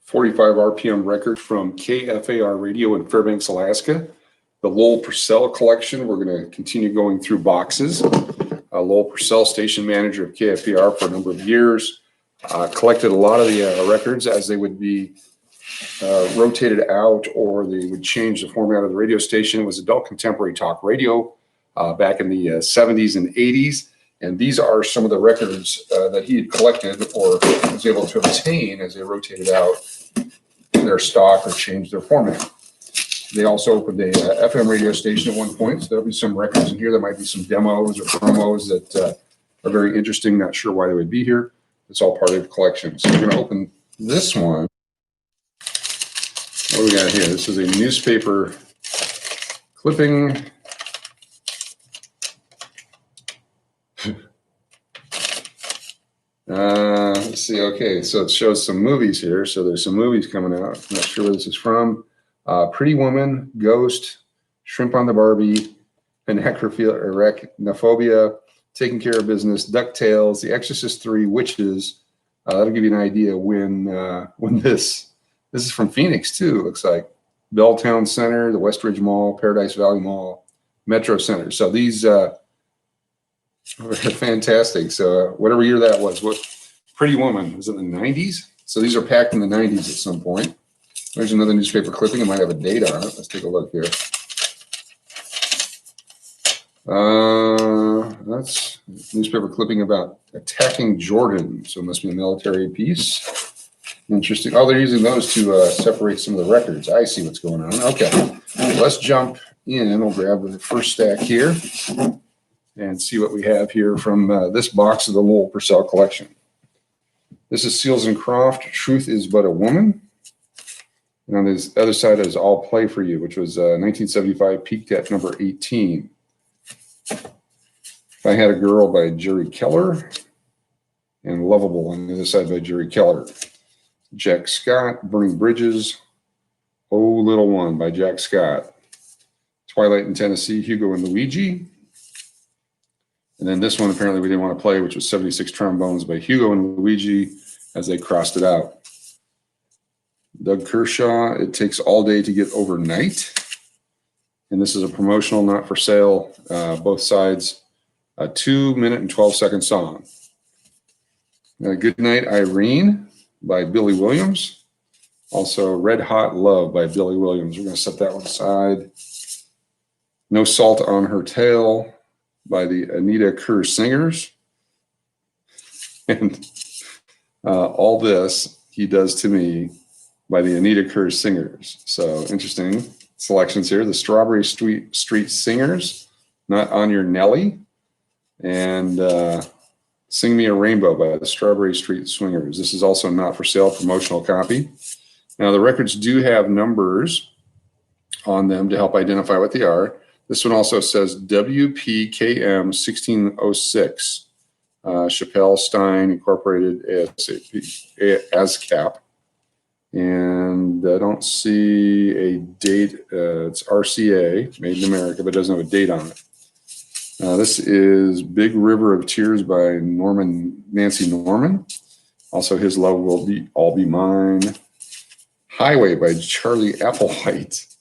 45 RPM record from KFAR radio in Fairbanks, Alaska. The Lowell Purcell collection. We're going to continue going through boxes. Lowell Purcell, station manager of KFAR for a number of years, collected a lot of the records as they would be rotated out or they would change the format of the radio station. It was adult contemporary talk radio back in the 70s and 80s. And these are some of the records that he had collected or was able to obtain as they rotated out their stock or changed their format. They also opened a FM radio station at one point, so there'll be some records in here. There might be some demos or promos that are very interesting. Not sure why they would be here. It's all part of the collection. So we're going to open this one. What do we got here? This is a newspaper clipping. Let's see. Okay, so it shows some movies here. So there's some movies coming out. I'm not sure where this is from. Pretty Woman, Ghost, Shrimp on the Barbie, Arachnophobia, Taking Care of Business, DuckTales, The Exorcist 3, Witches. That'll give you an idea when this is from Phoenix too. It looks like Belltown Center, the Westridge Mall, Paradise Valley Mall, Metro Center. So these are fantastic. So whatever year that was, what Pretty Woman was in the 90s. So these are packed in the 90s at some point. There's another newspaper clipping. It might have a date on it. Let's take a look here. That's a newspaper clipping about attacking Jordan. So it must be a military piece. Interesting. Oh, they're using those to separate some of the records. I see what's going on. Okay. Let's jump in. We'll grab the first stack here and see what we have here from this box of the Lowell Purcell collection. This is Seals and Croft, Truth is But a Woman. And on this other side is I'll Play for You, which was 1975, peaked at number 18. If I Had a Girl by Jerry Keller, and Lovable on the other side by Jerry Keller. Jack Scott, Burning Bridges, Oh Little One by Jack Scott. Twilight in Tennessee, Hugo and Luigi. And then this one apparently we didn't want to play, which was 76 Trombones by Hugo and Luigi as they crossed it out. Doug Kershaw, It Takes All Day to Get Overnight. And this is a promotional, not for sale, both sides, a 2-minute and 12-second song. Good Night, Irene by Billy Williams. Also, Red Hot Love by Billy Williams. We're going to set that one aside. No Salt on Her Tail by the Anita Kerr Singers. And All This He Does to Me by the Anita Kerr Singers. So interesting selections here. The Strawberry Street Singers, Not on Your Nelly, and Sing Me a Rainbow by the Strawberry Street Swingers. This is also not for sale, promotional copy. Now the records do have numbers on them to help identify what they are. This one also says WPKM 1606, Chappelle Stein Incorporated ASCAP. And I don't see a date. It's RCA, made in America, but it doesn't have a date on it. This is Big River of Tears by Nancy Norman. Also, His Love Will All Be Mine. Highway by Charlie Applewhite.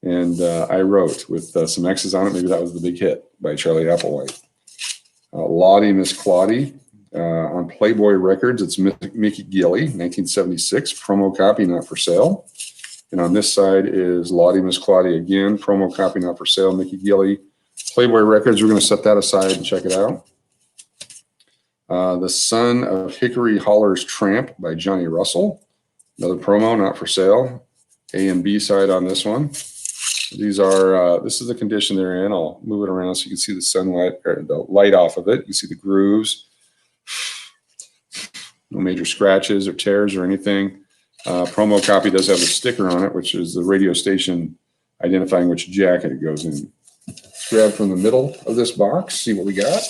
And I Wrote with some X's on it. Maybe that was the big hit by Charlie Applewhite. Lottie Miss Claudie. On Playboy Records, it's Mickey Gilley, 1976, promo copy, not for sale. And on this side is Lottie Miss Claudie again, promo copy, not for sale, Mickey Gilley. Playboy Records, we're going to set that aside and check it out. The Son of Hickory Holler's Tramp by Johnny Russell, another promo, not for sale. A and B side on this one. These are, this is the condition they're in. I'll move it around so you can see the sunlight, or the light off of it. You can see the grooves. No major scratches or tears or anything. Promo copy does have a sticker on it, which is the radio station identifying which jacket it goes in. Let's grab from the middle of this box, see what we got.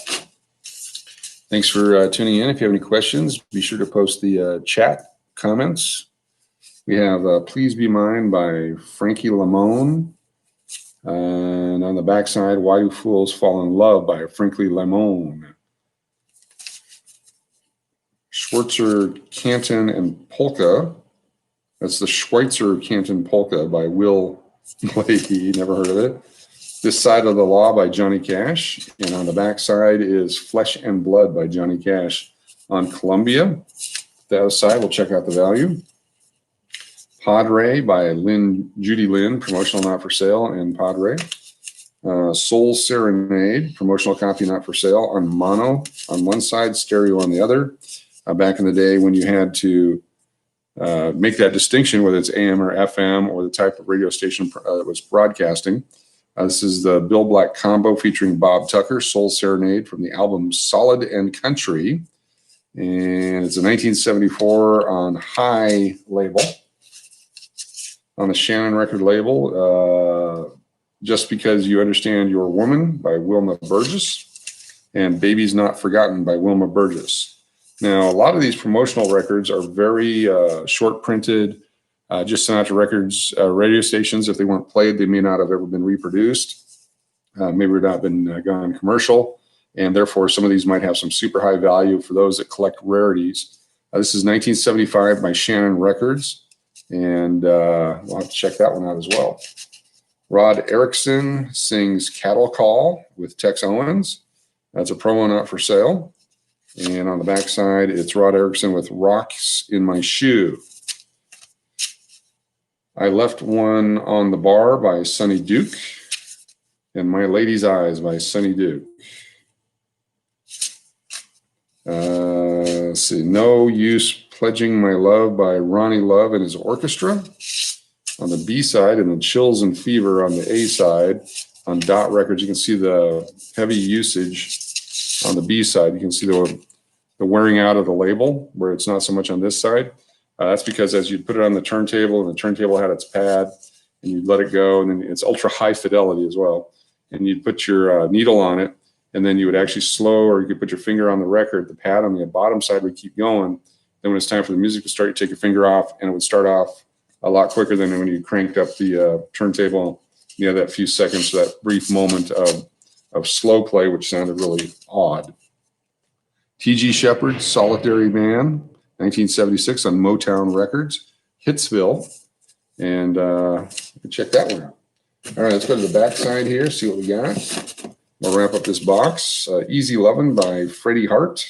Thanks for tuning in. If you have any questions, be sure to post the chat comments. We have Please Be Mine by Frankie Lamone. And on the backside, Why Do Fools Fall in Love by Frankie Lamone. Schwarzer, Canton, and Polka That's the Schweitzer Canton Polka by Will Blakey. Never heard of it. This Side of the Law by Johnny Cash. And on the back side is Flesh and Blood by Johnny Cash on Columbia. That aside, we'll check out the value. Padre by Judy Lynn, promotional not for sale, and Padre. Soul Serenade, promotional copy not for sale on mono on one side, stereo on the other. Back in the day when you had to make that distinction, whether it's AM or FM or the type of radio station that was broadcasting. This is the Bill Black combo featuring Bob Tucker, Soul Serenade from the album Solid and Country. And it's a 1974 on High label, on the Shannon record label. Just Because You Understand Your Woman by Wilma Burgess, and Baby's Not Forgotten by Wilma Burgess. Now, a lot of these promotional records are very short printed, just Sinatra Records radio stations. If they weren't played, they may not have ever been reproduced, maybe not been gone commercial, and therefore some of these might have some super high value for those that collect rarities. This is 1975 by Shannon Records, and we'll have to check that one out as well. Rod Erickson sings Cattle Call with Tex Owens. That's a promo not for sale. And on the back side, it's Rod Erickson with Rocks in My Shoe. I Left One on the Bar by Sonny Duke. And My Lady's Eyes by Sonny Duke. Let's see. No Use Pledging My Love by Ronnie Love and his orchestra on the B side, and then Chills and Fever on the A side. On Dot Records, you can see the heavy usage on the B side. You can see the wearing out of the label where it's not so much on this side. That's because as you put it on the turntable, and the turntable had its pad, and you'd let it go, and then it's ultra high fidelity as well. And you'd put your needle on it, and then you would actually slow, or you could put your finger on the record. The pad on the bottom side would keep going. Then when it's time for the music to start, you take your finger off, and it would start off a lot quicker than when you cranked up the turntable. You had that few seconds, that brief moment of slow play, which sounded really odd. T.G. Shepherd's Solitary Man, 1976 on Motown Records, Hitsville. And check that one out. All right, let's go to the back side here, see what we got. We'll wrap up this box. Easy Lovin' by Freddie Hart,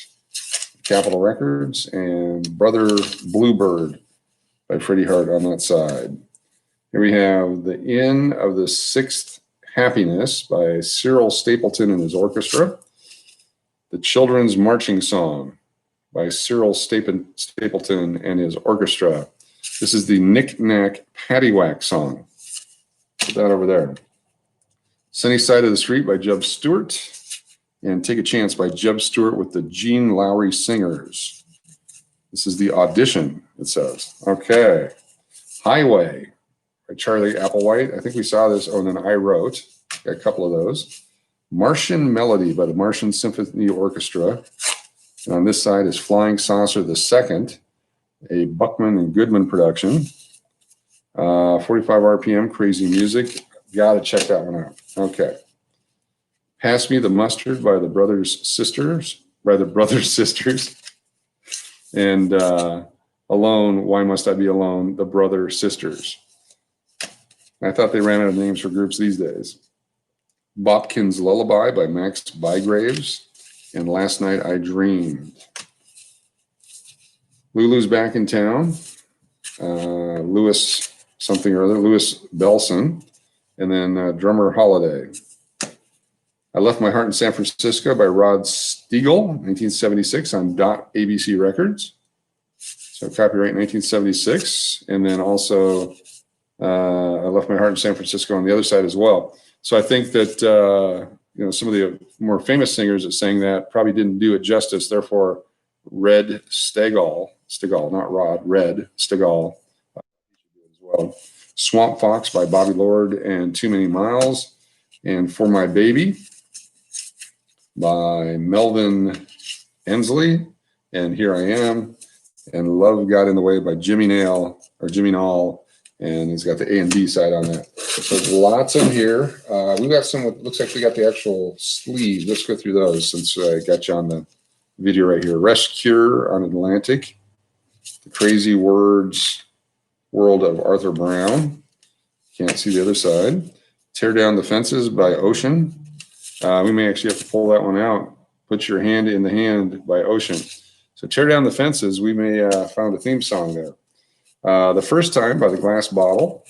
Capitol Records, and Brother Bluebird by Freddie Hart on that side. Here we have The Inn of the Sixth Happiness by Cyril Stapleton and his orchestra. The Children's Marching Song by Cyril Stapleton and his orchestra. This is the Knick Knack Paddywhack song. Put that over there. Sunny Side of the Street by Jub Stewart, and Take a Chance by Jub Stewart with the Gene Lowry Singers. This is the Audition, it says. Okay. Highway by Charlie Applewhite. I think we saw this. Oh, and then I Wrote. Got a couple of those. Martian Melody by the Martian Symphony Orchestra. And on this side is Flying Saucer II, a Buckman and Goodman production. 45 RPM, Crazy Music. Got to check that one out. Okay. Pass Me the Mustard by the Brothers Sisters. And Alone, Why Must I Be Alone? The Brother Sisters. I thought they ran out of names for groups these days. Bopkin's Lullaby by Max Bygraves, and Last Night I Dreamed. Lulu's Back in Town, Louis something or other, Louis Belson, and then Drummer Holiday. I Left My Heart in San Francisco by Rod Steagall, 1976 on Dot ABC Records. So copyright 1976, and then also I Left My Heart in San Francisco on the other side as well. So I think that some of the more famous singers that sang that probably didn't do it justice. Therefore, Red Steagall, not Rod, Red Steagall as well. Swamp Fox by Bobby Lord and Too Many Miles, and For My Baby by Melvin Ensley, and Here I Am, and Love Got in the Way by Jimmy Nail, and he's got the A and B side on that. So there's lots in here. We've got some, looks like we got the actual sleeve. Let's go through those since I got you on the video right here. Rest Cure on Atlantic. The Crazy Words World of Arthur Brown. Can't see the other side. Tear Down the Fences by Ocean. We may actually have to pull that one out. Put Your Hand in the Hand by Ocean. So Tear Down the Fences, we may found a theme song there. The First Time by the Glass Bottle.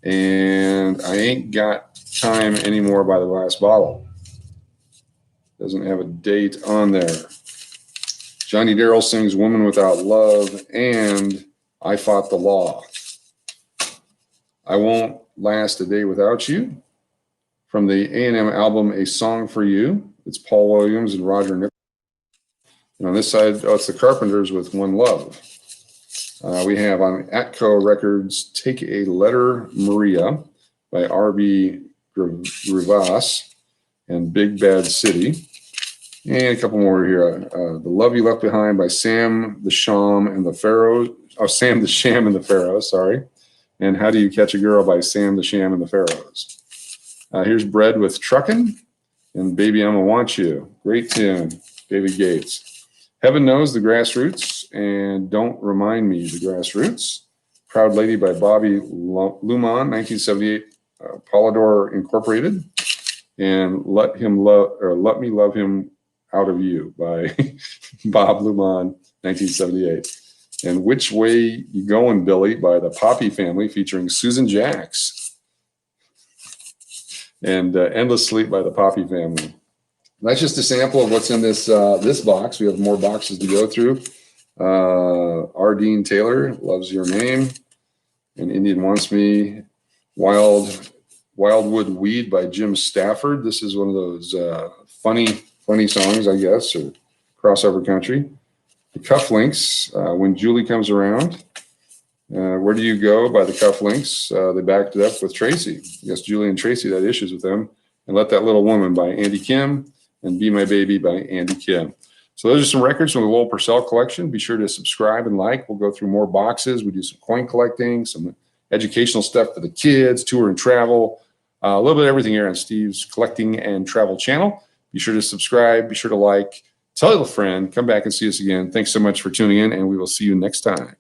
And I Ain't Got Time Anymore by the Glass Bottle. Doesn't have a date on there. Johnny Darrell sings Woman Without Love and I Fought the Law. I Won't Last a Day Without You. From the A&M album, A Song for You. It's Paul Williams and Roger Nichols. And on this side, it's the Carpenters with One Love. We have on Atco Records, Take a Letter, Maria by R.B. Rivas and Big Bad City. And a couple more here. The Love You Left Behind by Sam the Sham and the Pharaohs. Oh, Sam the Sham and the Pharaohs, sorry. And How Do You Catch a Girl by Sam the Sham and the Pharaohs. Here's Bread with Truckin' and Baby I'ma Want You. Great tune, David Gates. Heaven Knows, the Grassroots, and Don't Remind Me, the Grassroots. Proud Lady by Bobby Luman, 1978, Polydor Incorporated. And Let Me Love Him Out of You by Bob Luman, 1978. And Which Way You Goin', Billy by the Poppy Family featuring Susan Jacks. And Endless Sleep by the Poppy Family. That's just a sample of what's in this this box. We have more boxes to go through. R. Dean Taylor, Loves Your Name. And Indian Wants Me. Wildwood Weed by Jim Stafford. This is one of those funny songs, I guess, or crossover country. The Cufflinks, When Julie Comes Around. Where Do You Go by the Cufflinks. They backed it up with Tracy. Yes, Julie and Tracy had issues with them. And Let That Little Woman by Andy Kim and Be My Baby by Andy Kim. So those are some records from the Lowell Purcell collection. Be sure to subscribe and like. We'll go through more boxes. We do some coin collecting, some educational stuff for the kids, tour and travel, a little bit of everything here on Steve's Collecting and Travel channel. Be sure to subscribe. Be sure to like. Tell a friend. Come back and see us again. Thanks so much for tuning in, and we will see you next time.